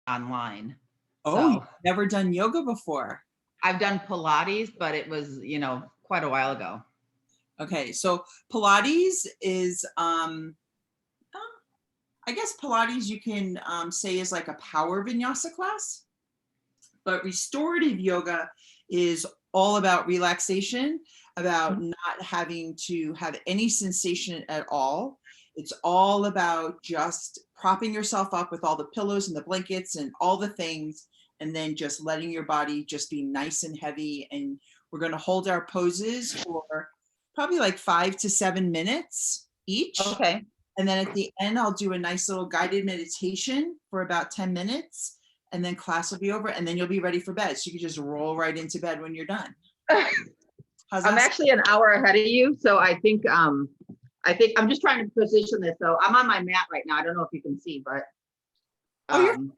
online. Oh, you've So never done yoga before. I've done Pilates, but it was, quite a while ago. Okay, so Pilates is, uh, I guess Pilates you can say is like a power vinyasa class, but restorative yoga is all about relaxation, about not having to have any sensation at all. It's all about just propping yourself up with all the pillows and the blankets and all the things, and then just letting your body just be nice and heavy. And we're going to hold our poses for probably like 5 to 7 minutes each. Okay. And then at the end, I'll do a nice little guided meditation for about 10 minutes. And then class will be over, and then you'll be ready for bed. So you can just roll right into bed when you're done. How's I'm that? actually an hour ahead of you, so I think I'm just trying to position this. So I'm on my mat right now. I don't know if you can see, but Oh, you're, um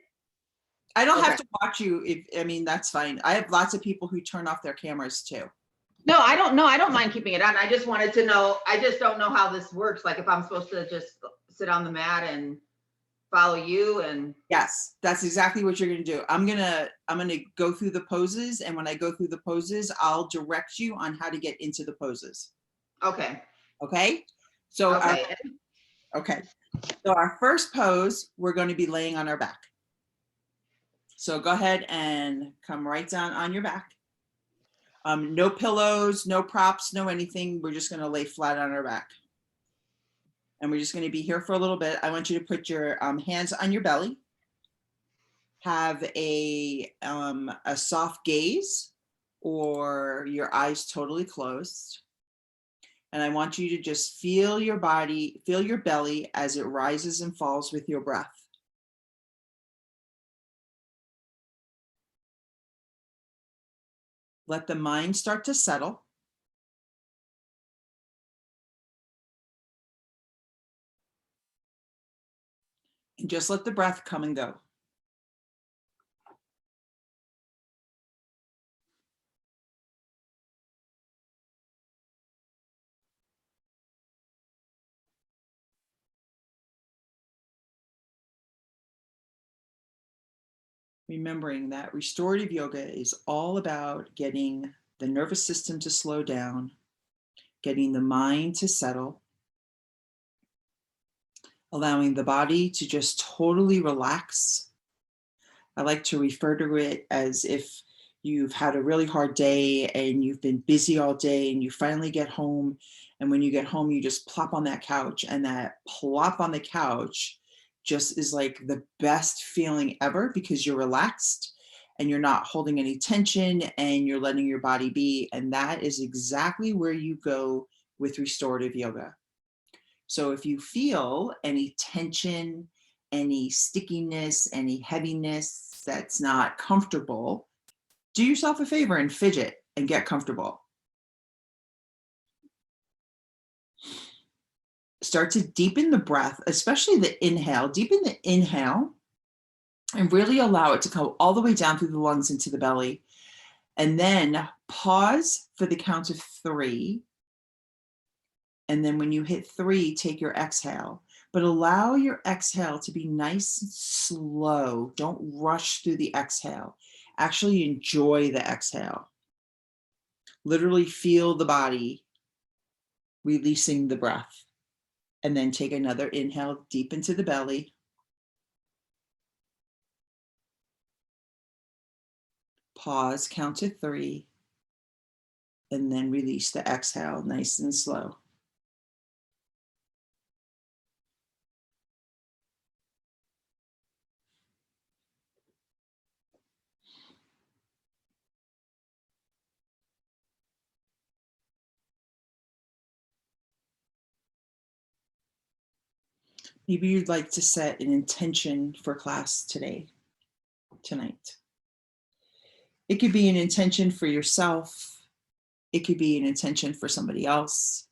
I don't have okay. to watch you. If I mean, that's fine. I have lots of people who turn off their cameras too. No, I don't know. I don't mind keeping it on. I just wanted to know. I just don't know how this works. Like if I'm supposed to just sit on the mat and follow you and Yes, that's exactly what you're going to do. I'm going to go through the poses, and when I go through the poses, I'll direct you on how to get into the poses. okay. Okay? So our Okay. okay. So our first pose, we're going to be laying on our back. So go ahead and come right down on your back. No pillows, no props, no anything. We're just going to lay flat on our back. And we're just going to be here for a little bit. I want you to put your hands on your belly. Have a soft gaze or your eyes totally closed. And I want you to just feel your body, feel your belly as it rises and falls with your breath. Let the mind start to settle. And just let the breath come and go. Remembering that restorative yoga is all about getting the nervous system to slow down, getting the mind to settle, allowing the body to just totally relax. I like to refer to it as if you've had a really hard day and you've been busy all day and you finally get home. And when you get home, you just plop on that couch, and that plop on the couch just is like the best feeling ever because you're relaxed and you're not holding any tension and you're letting your body be. And that is exactly where you go with restorative yoga. So if you feel any tension, any stickiness, any heaviness that's not comfortable, do yourself a favor and fidget and get comfortable. Start to deepen the breath, especially the inhale. Deepen the inhale and really allow it to go all the way down through the lungs into the belly. And then pause for the count of 3. And then when you hit 3, take your exhale. But allow your exhale to be nice and slow. Don't rush through the exhale. Actually enjoy the exhale. Literally feel the body releasing the breath. And then take another inhale deep into the belly. Pause, count to 3. And then release the exhale nice and slow. Maybe you'd like to set an intention for class tonight. It could be an intention for yourself. It could be an intention for somebody else.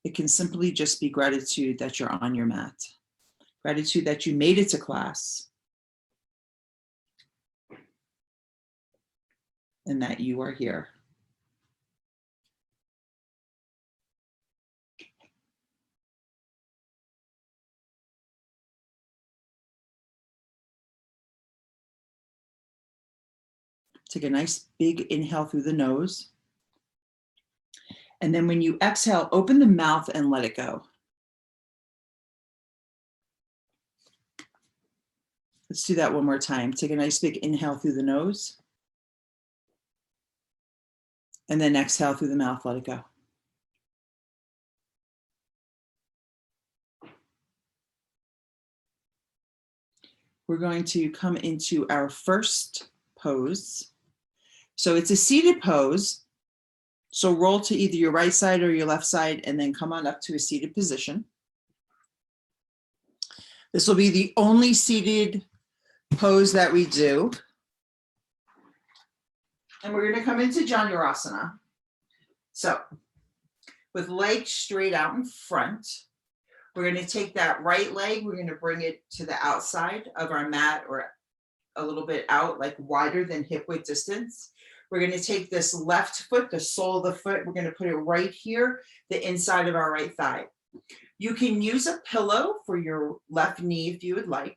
It can simply just be gratitude that you're on your mat. Gratitude that you made it to class and that you are here. Take a nice big inhale through the nose. And then when you exhale, open the mouth and let it go. Let's do that one more time. Take a nice big inhale through the nose. And then exhale through the mouth, let it go. We're going to come into our first pose. So it's a seated pose. So roll to either your right side or your left side and then come on up to a seated position. This will be the only seated pose that we do. And we're going to come into Janurasana. So with legs straight out in front, we're going to take that right leg, we're going to bring it to the outside of our mat or a little bit out, like wider than hip width distance. We're going to take this left foot, the sole of the foot, we're going to put it right here, the inside of our right thigh. You can use a pillow for your left knee if you would like.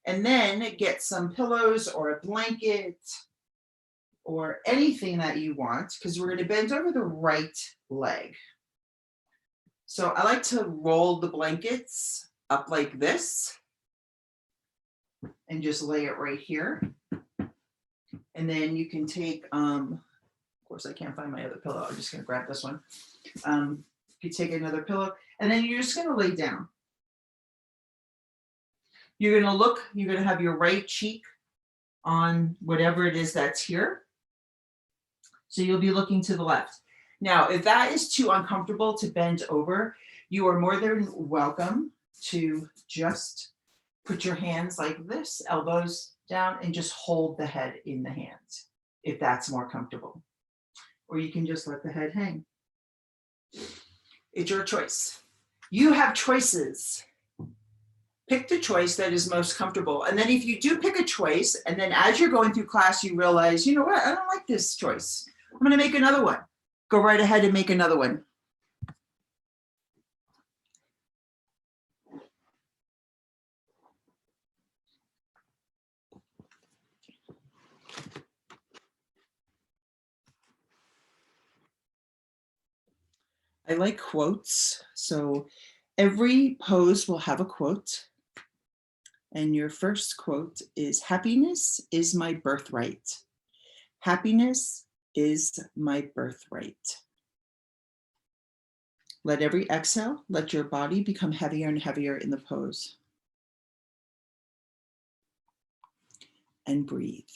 And then get some pillows or a blanket or anything that you want, because we're going to bend over the right leg. So I like to roll the blankets up like this and just lay it right here. And then you can take, of course I can't find my other pillow. I'm just going to grab this one. You take another pillow and then you're just going to lay down. You're going to look, you're going to have your right cheek on whatever it is that's here. So you'll be looking to the left. Now, if that is too uncomfortable to bend over, you are more than welcome to just put your hands like this, elbows down, and just hold the head in the hands, if that's more comfortable. Or you can just let the head hang. It's your choice. You have choices. Pick the choice that is most comfortable. And then if you do pick a choice, and then as you're going through class, you realize, you know what, I don't like this choice. I'm going to make another one. Go right ahead and make another one. I like quotes. So every pose will have a quote. And your first quote is, "Happiness is my birthright. Happiness is my birthright." Let every exhale, let your body become heavier and heavier in the pose. And breathe.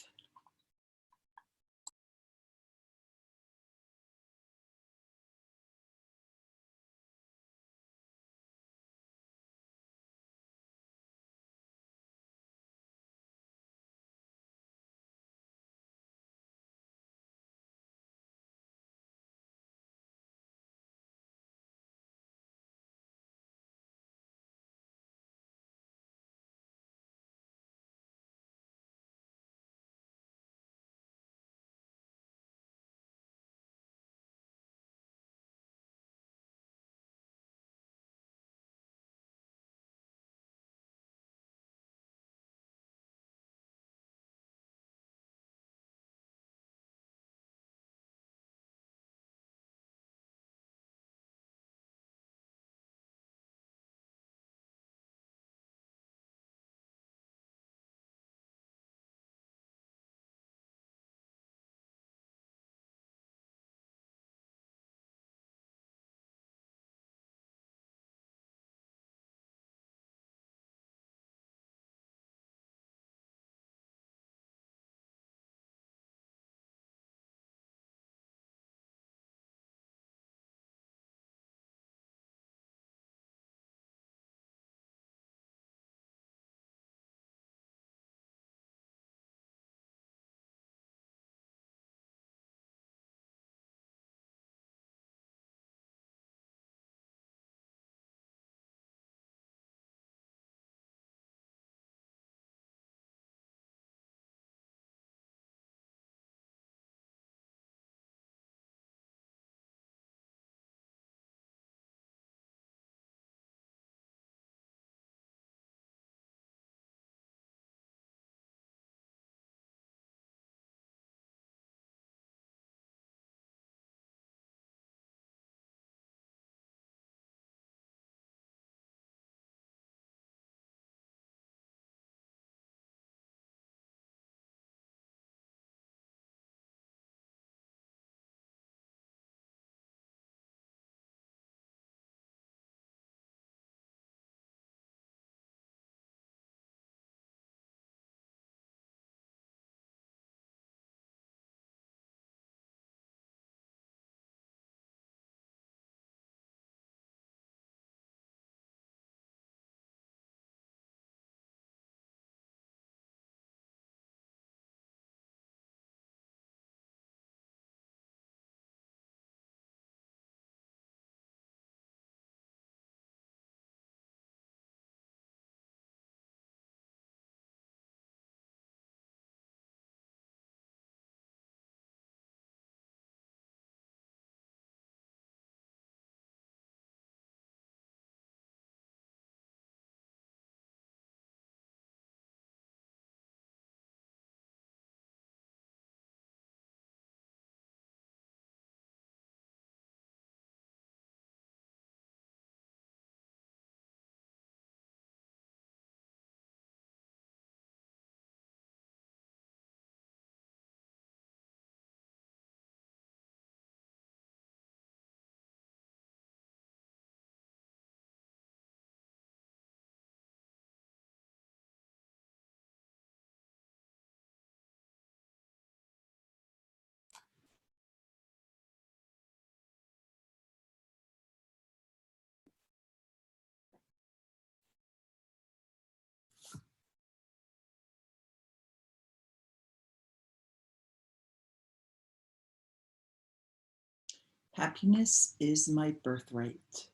Happiness is my birthright.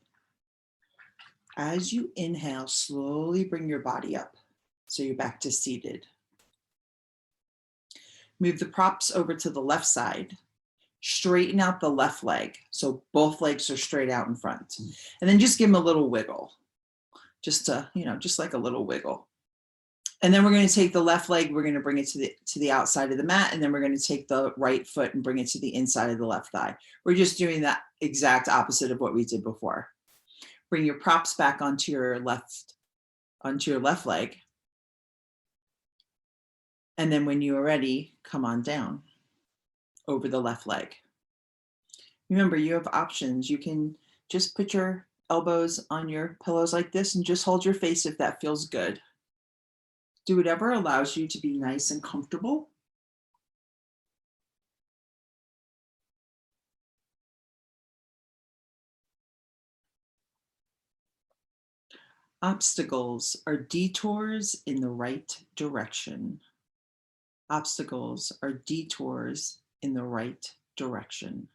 As you inhale, slowly bring your body up. So you're back to seated. Move the props over to the left side. Straighten out the left leg. So both legs are straight out in front. And then just give them a little wiggle. Just to, just like a little wiggle. And then we're going to take the left leg, we're going to bring it to the outside of the mat, and then we're going to take the right foot and bring it to the inside of the left thigh. We're just doing that exact opposite of what we did before. Bring your props back onto your left leg. And then when you are ready, come on down over the left leg. Remember, you have options. You can just put your elbows on your pillows like this and just hold your face if that feels good. Do whatever allows you to be nice and comfortable. Obstacles are detours in the right direction. Obstacles are detours in the right direction.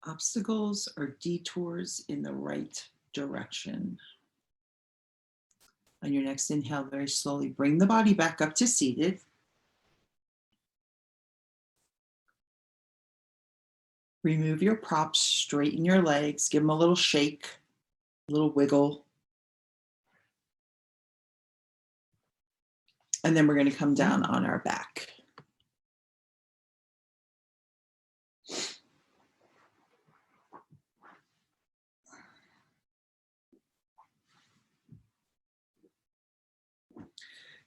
Obstacles or detours in the right direction. On your next inhale, very slowly bring the body back up to seated. Remove your props, straighten your legs, give them a little shake, a little wiggle. And then we're going to come down on our back.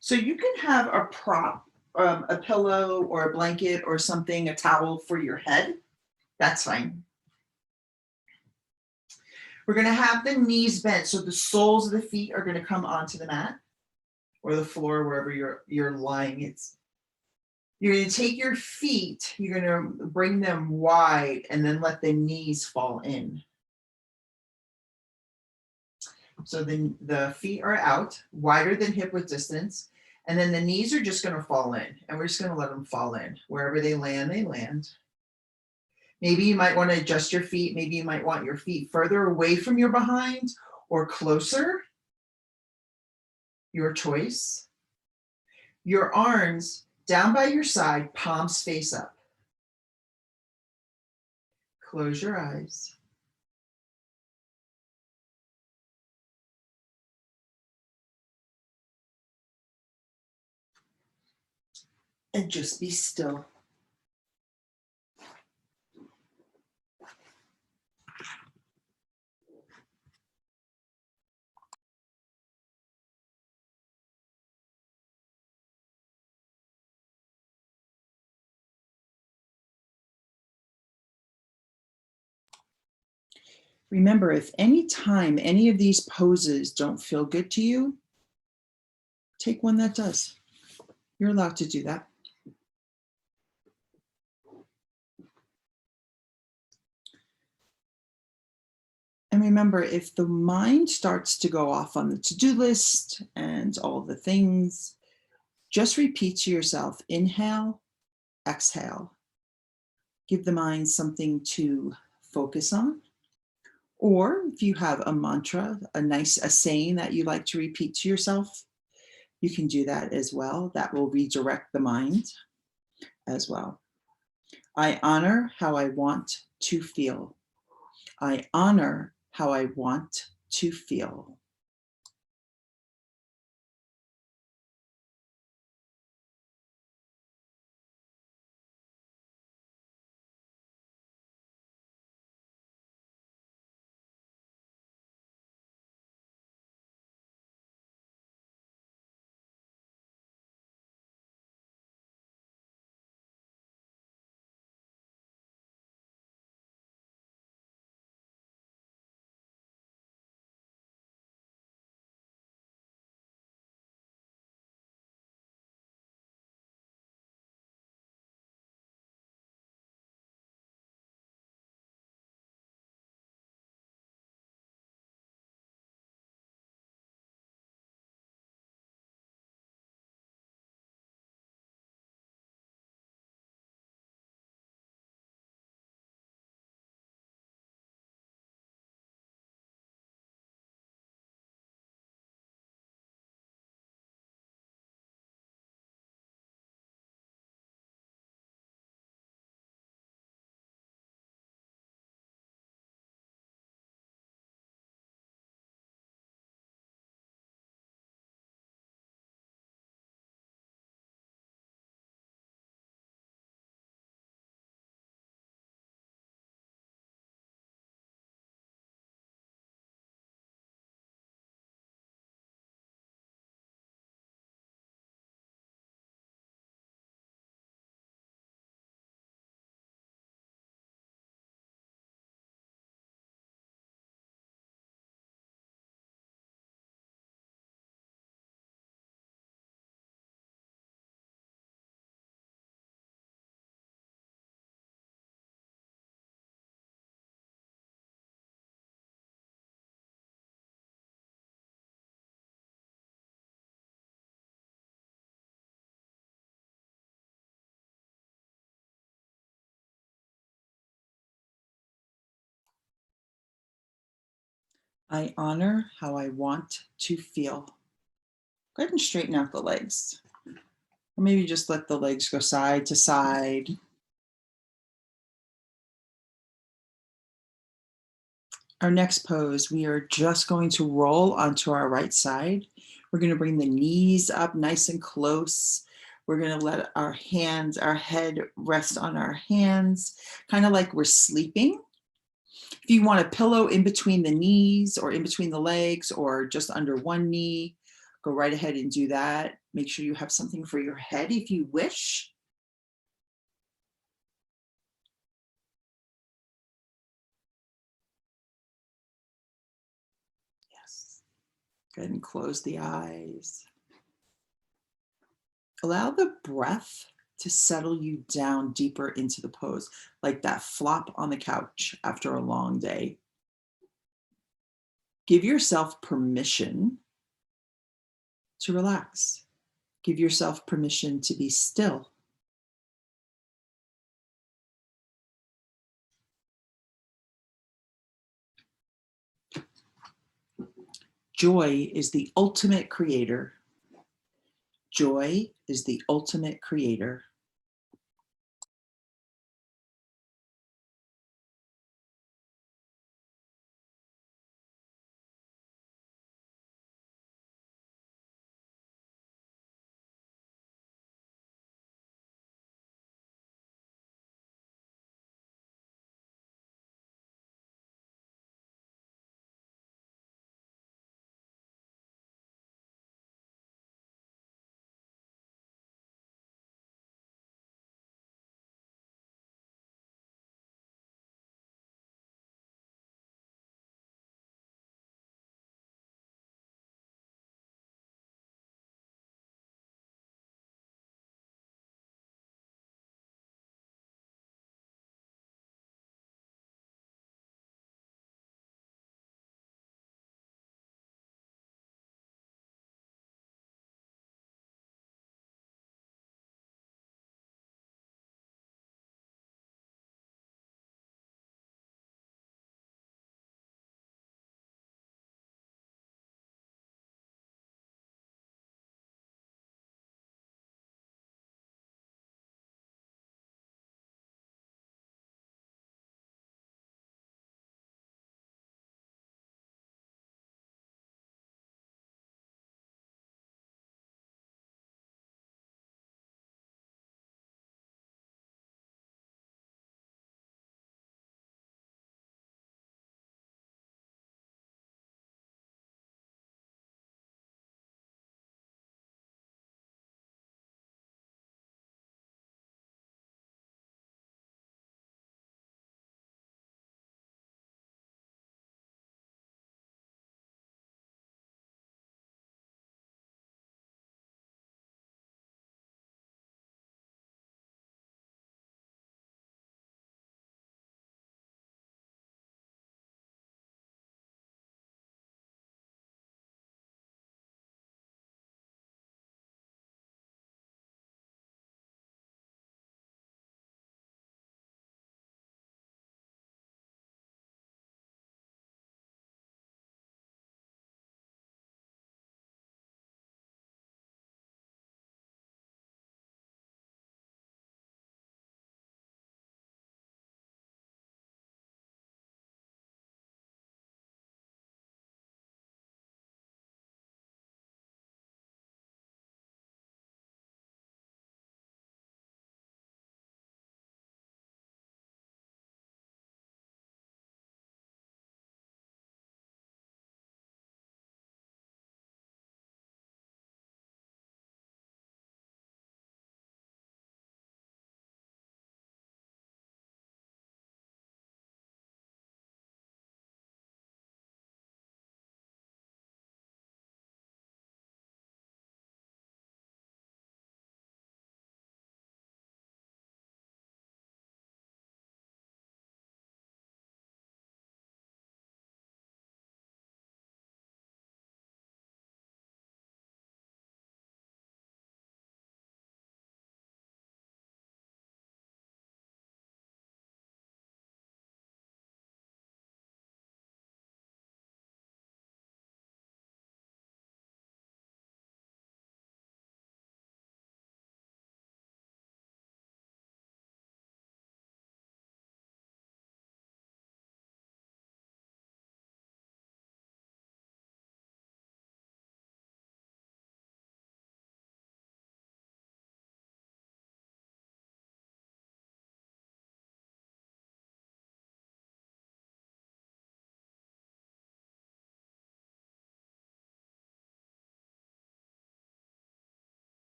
So you can have a prop, a pillow or a blanket or something, a towel for your head. That's fine. We're going to have the knees bent. So the soles of the feet are going to come onto the mat or the floor, wherever you're lying. You're going to take your feet, you're going to bring them wide and then let the knees fall in. So then the feet are out, wider than hip width distance. And then the knees are just going to fall in. And we're just going to let them fall in. Wherever they land, they land. Maybe you might want to adjust your feet. Maybe you might want your feet further away from your behind or closer. Your choice. Your arms down by your side, palms face up. Close your eyes. And just be still. Remember, if any time any of these poses don't feel good to you, take one that does. You're allowed to do that. And remember, if the mind starts to go off on the to-do list and all the things, just repeat to yourself, inhale, exhale. Give the mind something to focus on. Or if you have a mantra, a saying that you like to repeat to yourself, you can do that as well. That will redirect the mind as well. I honor how I want to feel. I honor how I want to feel. I honor how I want to feel. Go ahead and straighten out the legs. Or maybe just let the legs go side to side. Our next pose, we are just going to roll onto our right side. We're going to bring the knees up nice and close. We're going to let our hands, our head rest on our hands, kind of like we're sleeping. If you want a pillow in between the knees or in between the legs or just under one knee, go right ahead and do that. Make sure you have something for your head if you wish. Yes. Go ahead and close the eyes. Allow the breath to settle you down deeper into the pose, like that flop on the couch after a long day. Give yourself permission to relax. Give yourself permission to be still. Joy is the ultimate creator. Joy is the ultimate creator.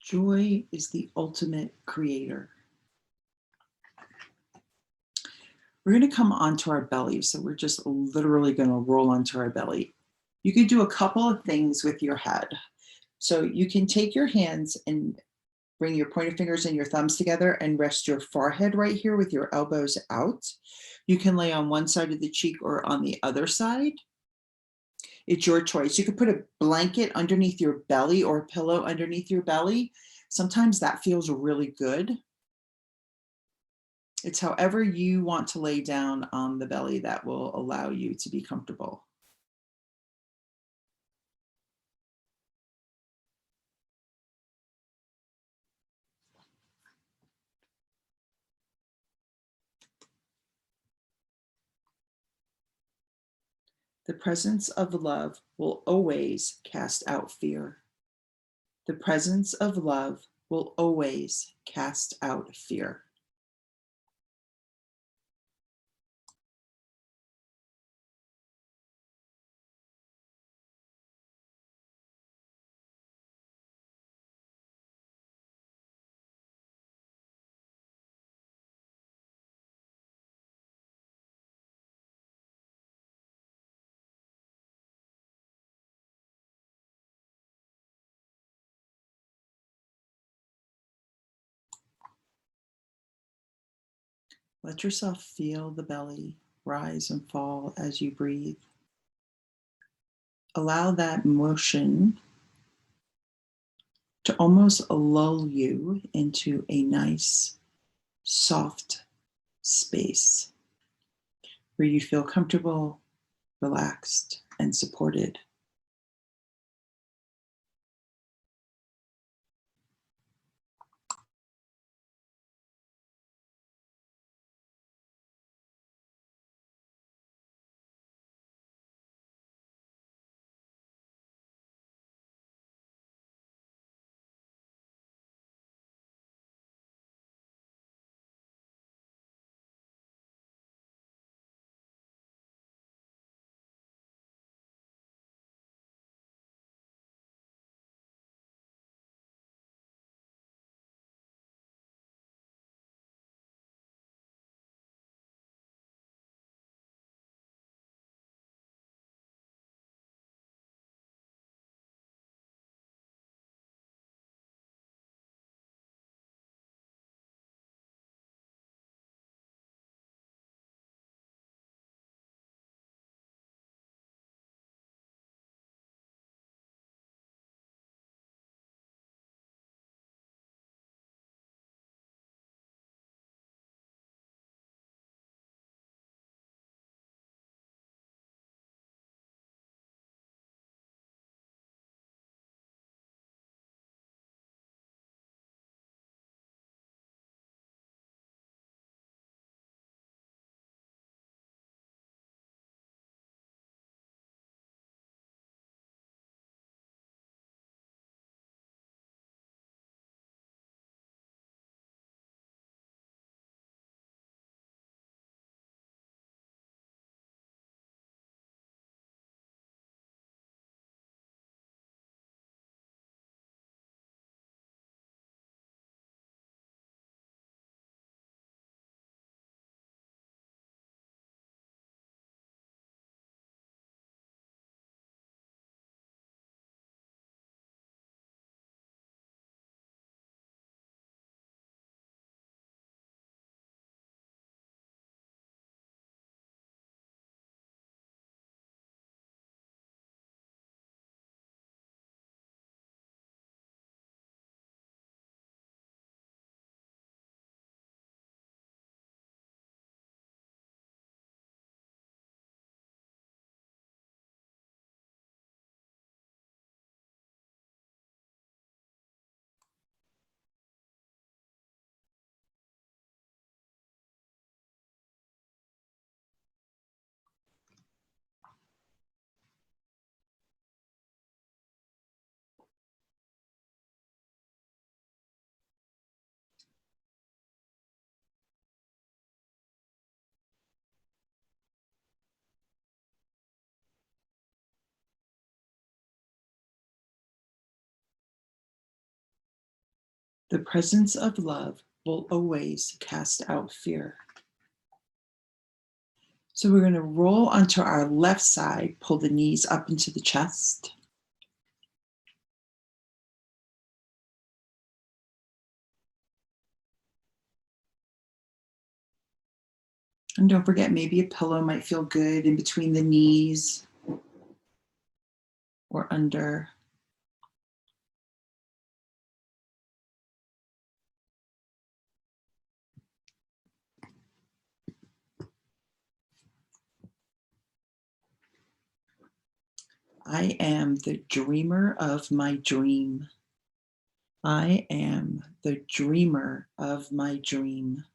Joy is the ultimate creator. We're going to come onto our belly. So we're just literally going to roll onto our belly. You can do a couple of things with your head. So you can take your hands and bring your pointer fingers and your thumbs together and rest your forehead right here with your elbows out. You can lay on one side of the cheek or on the other side. It's your choice. You could put a blanket underneath your belly or a pillow underneath your belly. Sometimes that feels really good. It's however you want to lay down on the belly that will allow you to be comfortable. The presence of love will always cast out fear. The presence of love will always cast out fear. Let yourself feel the belly rise and fall as you breathe. Allow that motion to almost lull you into a nice, soft space where you feel comfortable, relaxed, and supported. The presence of love will always cast out fear. So we're going to roll onto our left side, pull the knees up into the chest. And don't forget, maybe a pillow might feel good in between the knees or under. I am the dreamer of my dream. I am the dreamer of my dream.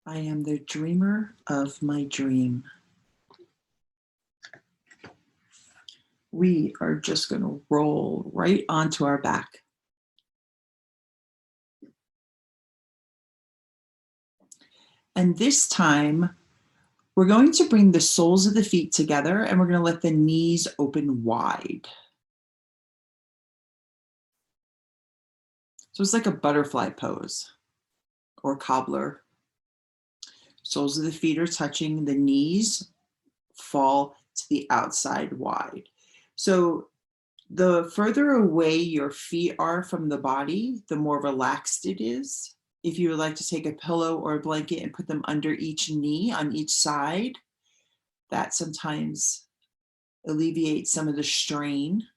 I am the dreamer of my dream. We are just going to roll right onto our back. And this time, we're going to bring the soles of the feet together and we're going to let the knees open wide. So it's like a butterfly pose or cobbler. Soles of the feet are touching, the knees fall to the outside wide. So the further away your feet are from the body, the more relaxed it is. If you would like to take a pillow or a blanket and put them under each knee on each side, that sometimes alleviates some of the strain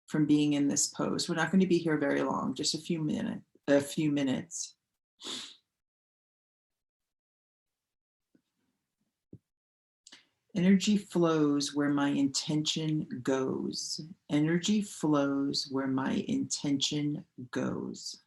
from being in this pose. We're not going to be here very long, just a few minutes. Energy flows where my intention goes. Energy flows where my intention goes.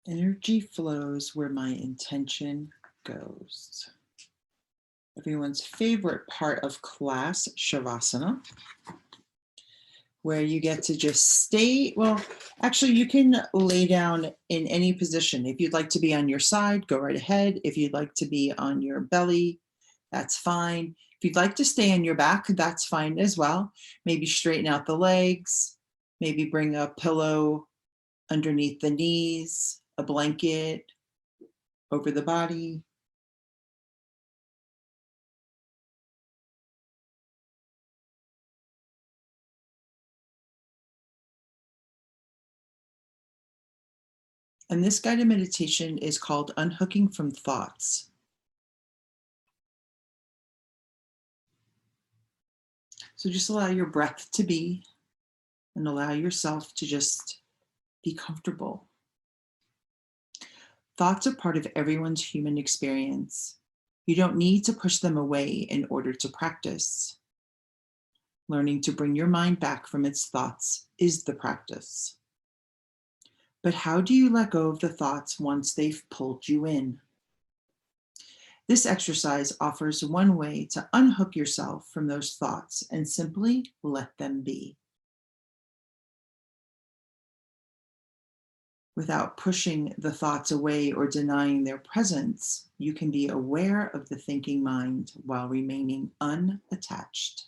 Energy flows where my intention goes. Everyone's favorite part of class, Shavasana, where you get to just stay. Well, actually, you can lay down in any position. If you'd like to be on your side, go right ahead. If you'd like to be on your belly, that's fine. If you'd like to stay on your back, that's fine as well. Maybe straighten out the legs, maybe bring a pillow underneath the knees, a blanket over the body. And this guided meditation is called Unhooking from Thoughts. So just allow your breath to be and allow yourself to just be comfortable. Thoughts are part of everyone's human experience. You don't need to push them away in order to practice. Learning to bring your mind back from its thoughts is the practice. But how do you let go of the thoughts once they've pulled you in? This exercise offers one way to unhook yourself from those thoughts and simply let them be. Without pushing the thoughts away or denying their presence, you can be aware of the thinking mind while remaining unattached.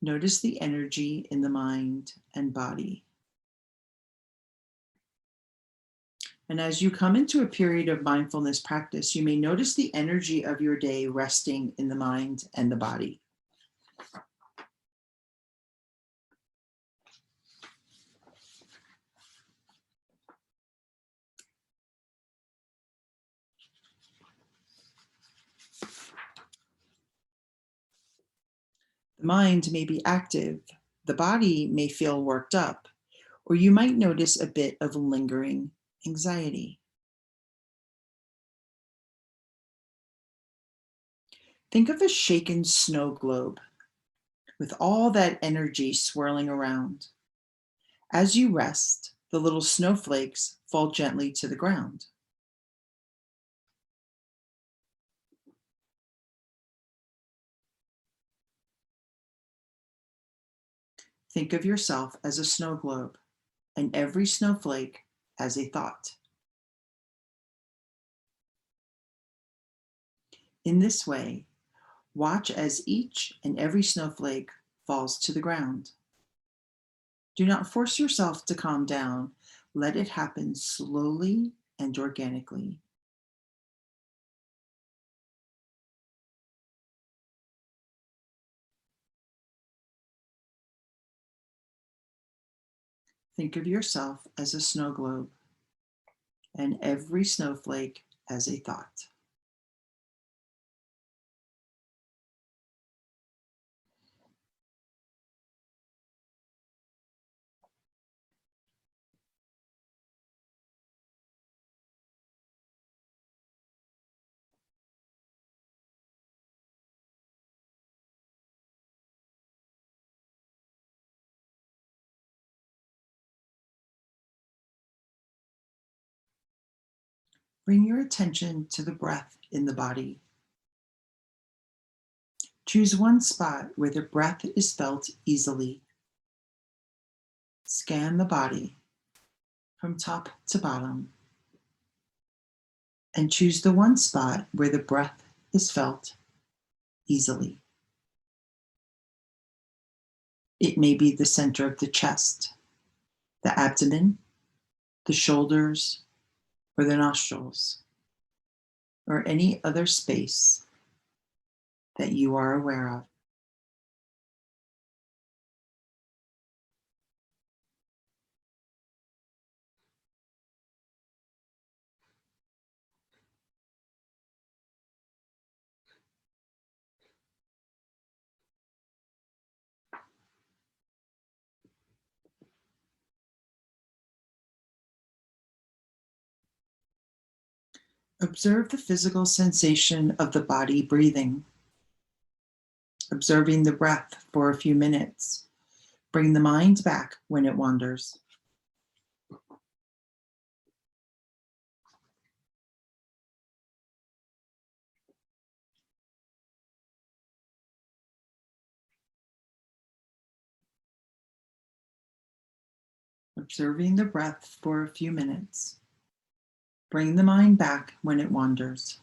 Notice the energy in the mind and body. And as you come into a period of mindfulness practice, you may notice the energy of your day resting in the mind and the body. The mind may be active, the body may feel worked up, or you might notice a bit of lingering anxiety. Think of a shaken snow globe with all that energy swirling around. As you rest, the little snowflakes fall gently to the ground. Think of yourself as a snow globe and every snowflake as a thought. In this way, watch as each and every snowflake falls to the ground. Do not force yourself to calm down. Let it happen slowly and organically. Think of yourself as a snow globe and every snowflake as a thought. Bring your attention to the breath in the body. Choose one spot where the breath is felt easily. Scan the body from top to bottom and choose the one spot where the breath is felt easily. It may be the center of the chest, the abdomen, the shoulders, or the nostrils, or any other space that you are aware of. Observe the physical sensation of the body breathing. Observing the breath for a few minutes. Bring the mind back when it wanders. Observing the breath for a few minutes. Bring the mind back when it wanders.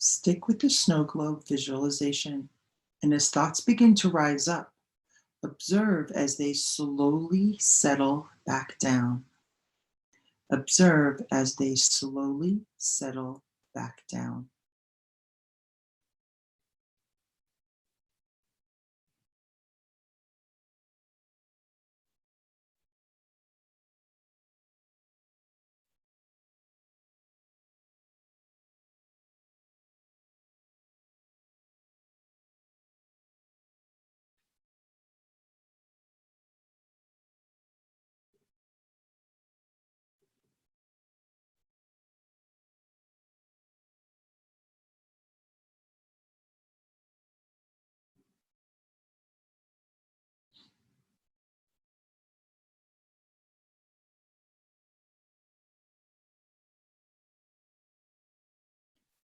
Stick with the snow globe visualization, and as thoughts begin to rise up, observe as they slowly settle back down. Observe as they slowly settle back down.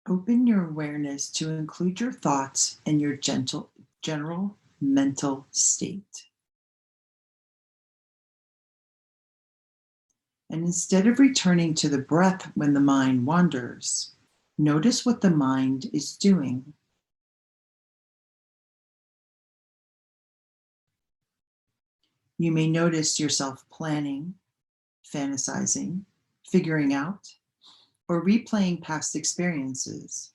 Open your awareness to include your thoughts and your general mental state. And instead of returning to the breath when the mind wanders, notice what the mind is doing. You may notice yourself planning, fantasizing, figuring out, or replaying past experiences.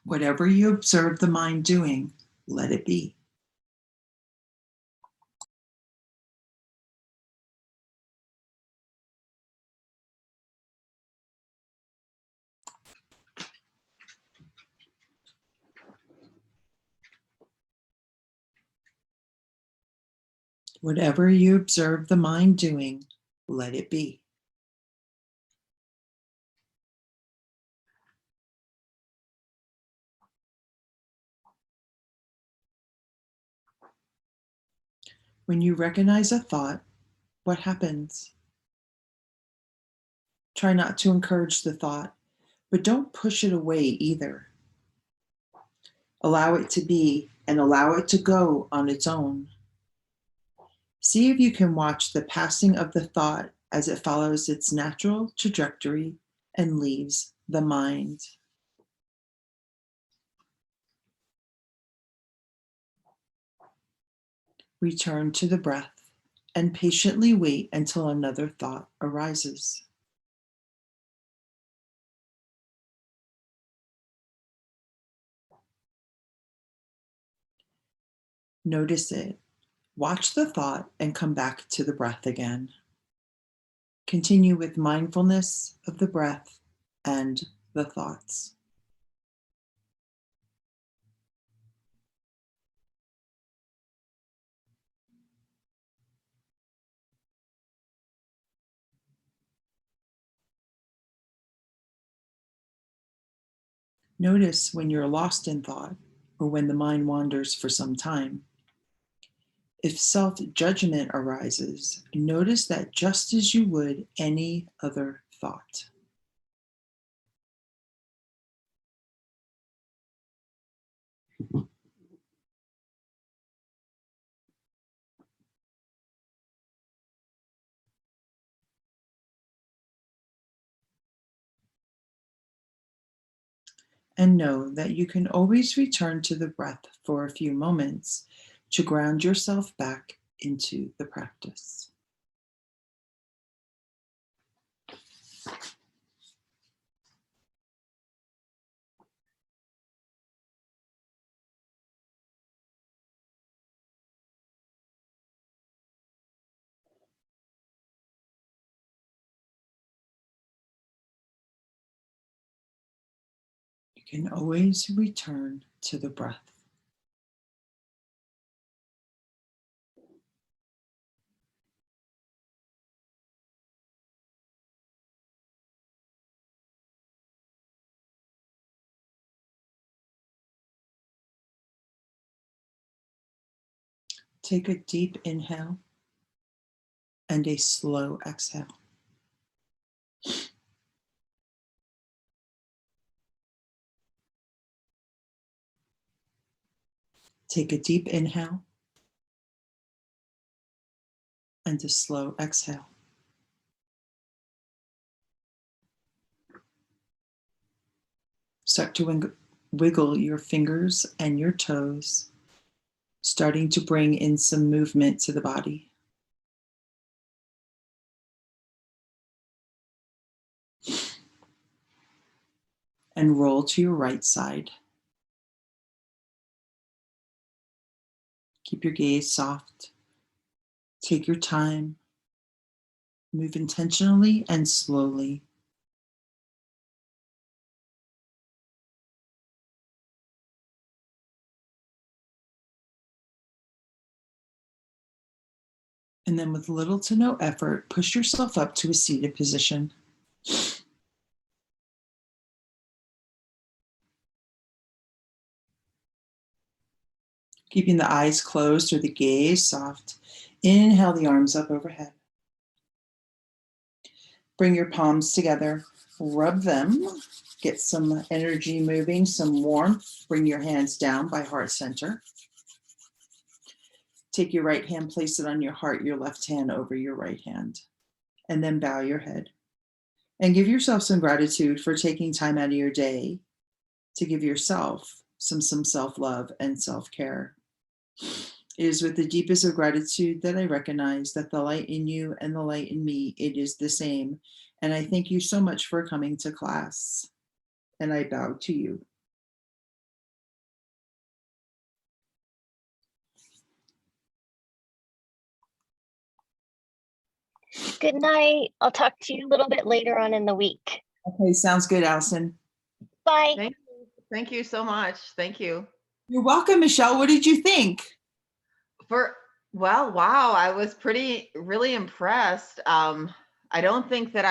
Whatever you observe the mind doing, let it be. Whatever you observe the mind doing, let it be. When you recognize a thought, what happens? Try not to encourage the thought, but don't push it away either. Allow it to be and allow it to go on its own. See if you can watch the passing of the thought as it follows its natural trajectory and leaves the mind. Return to the breath and patiently wait until another thought arises. Notice it. Watch the thought and come back to the breath again. Continue with mindfulness of the breath and the thoughts. Notice when you're lost in thought or when the mind wanders for some time. If self-judgment arises, notice that just as you would any other thought. And know that you can always return to the breath for a few moments to ground yourself back into the practice. You can always return to the breath. Take a deep inhale and a slow exhale. Take a deep inhale and a slow exhale. Start to wiggle your fingers and your toes, starting to bring in some movement to the body. And roll to your right side. Keep your gaze soft. Take your time. Move intentionally and slowly. And then with little to no effort, push yourself up to a seated position. Keeping the eyes closed or the gaze soft. Inhale the arms up overhead. Bring your palms together, rub them, get some energy moving, some warmth. Bring your hands down by heart center. Take your right hand, place it on your heart, your left hand over your right hand, and then bow your head. And give yourself some gratitude for taking time out of your day to give yourself some self-love and self-care. It is with the deepest of gratitude that I recognize that the light in you and the light in me, it is the same. And I thank you so much for coming to class. And I bow to you. Good night. I'll talk to you a little bit later on in the week. Okay, sounds good, Allison. Bye. Thank you so much. Thank you. You're welcome, Michelle. What did you think? Well, wow, I was really impressed. I don't think that